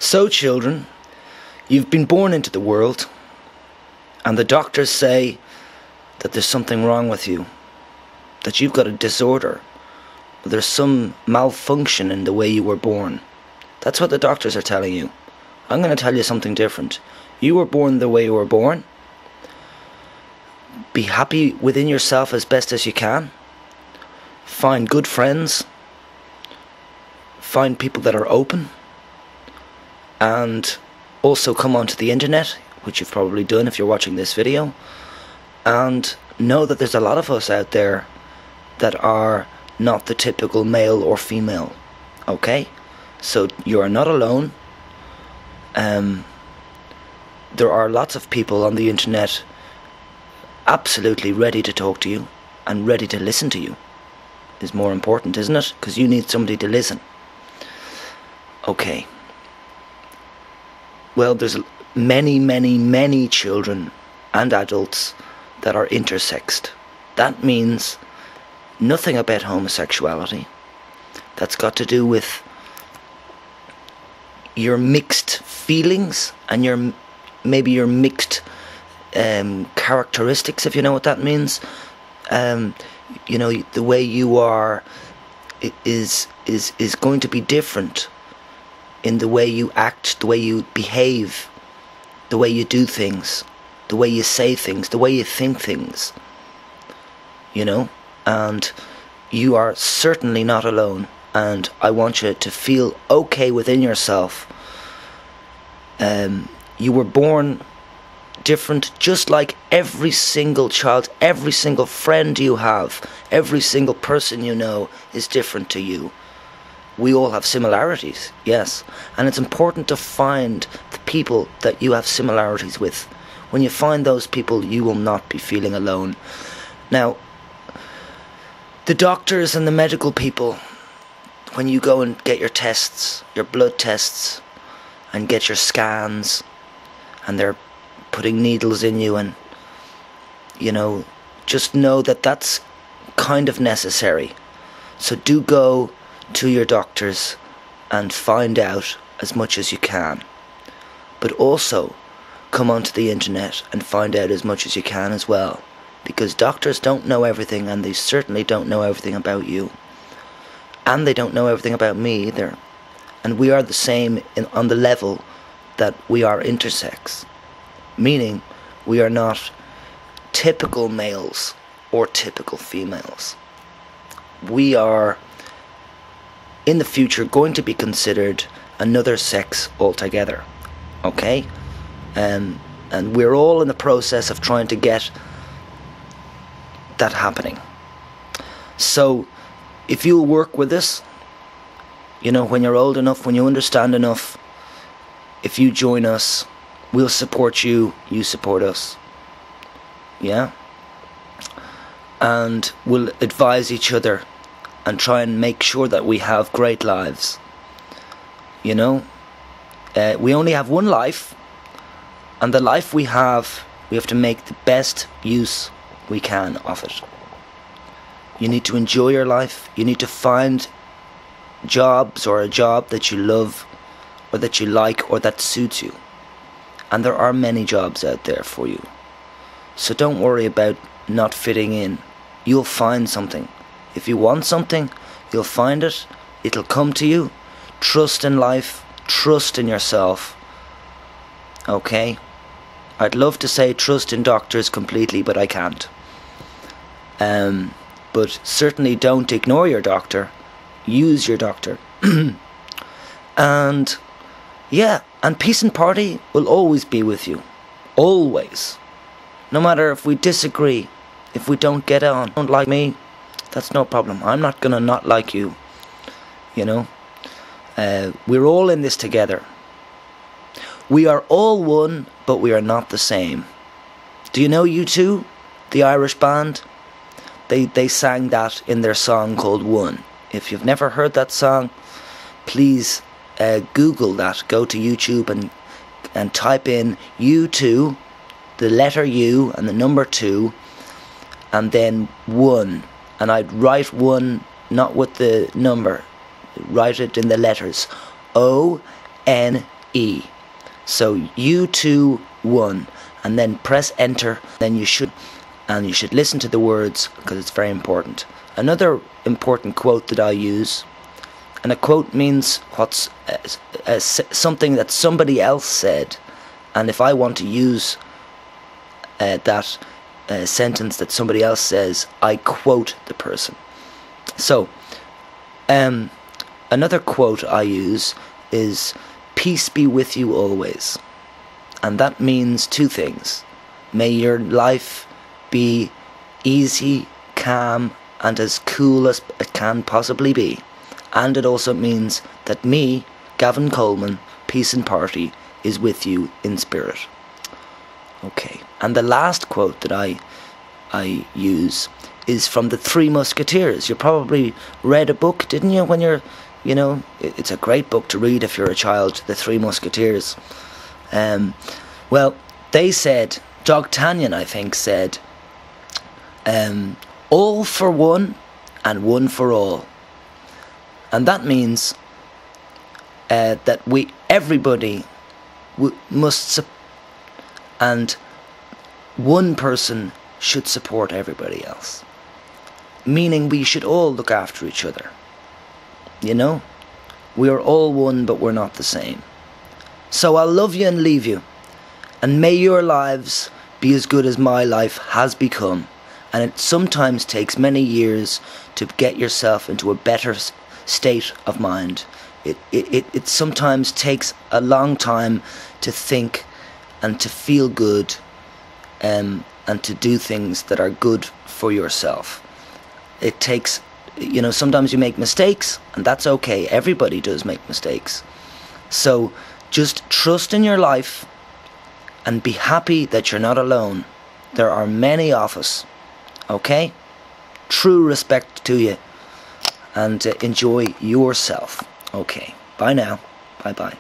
So, children, you've been born into the world, and the doctors say that there's something wrong with you, that you've got a disorder, there's some malfunction in the way you were born. That's what the doctors are telling you. I'm going to tell you something different. You were born the way you were born. Be happy within yourself as best as you can. Find good friends. Find people that are open. And also come onto the internet, which you've probably done if you're watching this video. And know that there's a lot of us out there that are not the typical male or female. Okay? So you are not alone. There are lots of people on the internet absolutely ready to talk to you and ready to listen to you. Is more important, isn't it? Because you need somebody to listen. Okay. Well, there's many children and adults that are intersexed. That means nothing about homosexuality. That's got to do with your mixed feelings and maybe your mixed characteristics, if you know what that means. You know, the way you are is going to be different in the way you act, the way you behave, the way you do things, the way you say things, the way you think things. You know, and you are certainly not alone. And I want you to feel okay within yourself. You were born different, just like every single child, every single friend you have, every single person you know is different to you. We all have similarities, yes. And it's important to find the people that you have similarities with. When you find those people, you will not be feeling alone. Now, the doctors and the medical people, when you go and get your tests, your blood tests, and get your scans, and they're putting needles in you, and, you know, just know that that's kind of necessary. So do go to your doctors and find out as much as you can. But also, come onto the internet and find out as much as you can as well. Because doctors don't know everything, and they certainly don't know everything about you. And they don't know everything about me either. And we are the same on the level that we are intersex. Meaning, we are not typical males or typical females. We are, in the future, going to be considered another sex altogether. Okay? And we're all in the process of trying to get that happening. So, if you'll work with us, you know, when you're old enough, when you understand enough, if you join us, we'll support you, you support us. Yeah? And we'll advise each other and try and make sure that we have great lives. You know? We only have one life, and the life we have to make the best use we can of it. You need to enjoy your life. You need to find jobs or a job that you love or that you like or that suits you. And there are many jobs out there for you. So don't worry about not fitting in. You'll find something. If you want something, you'll find it. It'll come to you. Trust in life. Trust in yourself. Okay? I'd love to say trust in doctors completely, but I can't. But certainly don't ignore your doctor. Use your doctor. And yeah, and peace and party will always be with you. Always. No matter if we disagree, if we don't get on, don't like me, that's no problem. I'm not gonna not like you. You know? We're all in this together. We are all one, but we are not the same. Do you know U2, the Irish band? They sang that in their song called One. If you've never heard that song, please Google that. Go to YouTube and type in U2, the letter U and the number 2, and then 1. And I'd write 1 not with the number. Write it in the letters. O-N-E. E. So you 2 1, and then press enter. Then you should listen to the words, because it's very important. Another important quote that I use, and a quote means what's something that somebody else said, and if I want to use that sentence that somebody else says, I quote the person. So another quote I use is, "Peace be with you always." And that means 2 things. May your life be easy, calm, and as cool as it can possibly be. And it also means that me, Gavin Coleman, Peace and Party, is with you in spirit. Okay. And the last quote that I use is from the Three Musketeers. You probably read a book, didn't you, when you're, it's a great book to read if you're a child, The Three Musketeers. Well, they said, D'Artagnan, I think, said, all for one and one for all. And that means that everybody must, and one person should support everybody else. Meaning we should all look after each other. We are all one, but we're not the same. So I'll love you and leave you. And may your lives be as good as my life has become. And it sometimes takes many years to get yourself into a better state of mind. It sometimes takes a long time to think and to feel good, and to do things that are good for yourself. It takes, sometimes you make mistakes, and that's okay. Everybody does make mistakes. So just trust in your life and be happy that you're not alone. There are many of us. Okay? True respect to you. And enjoy yourself. Okay. Bye now. Bye-bye.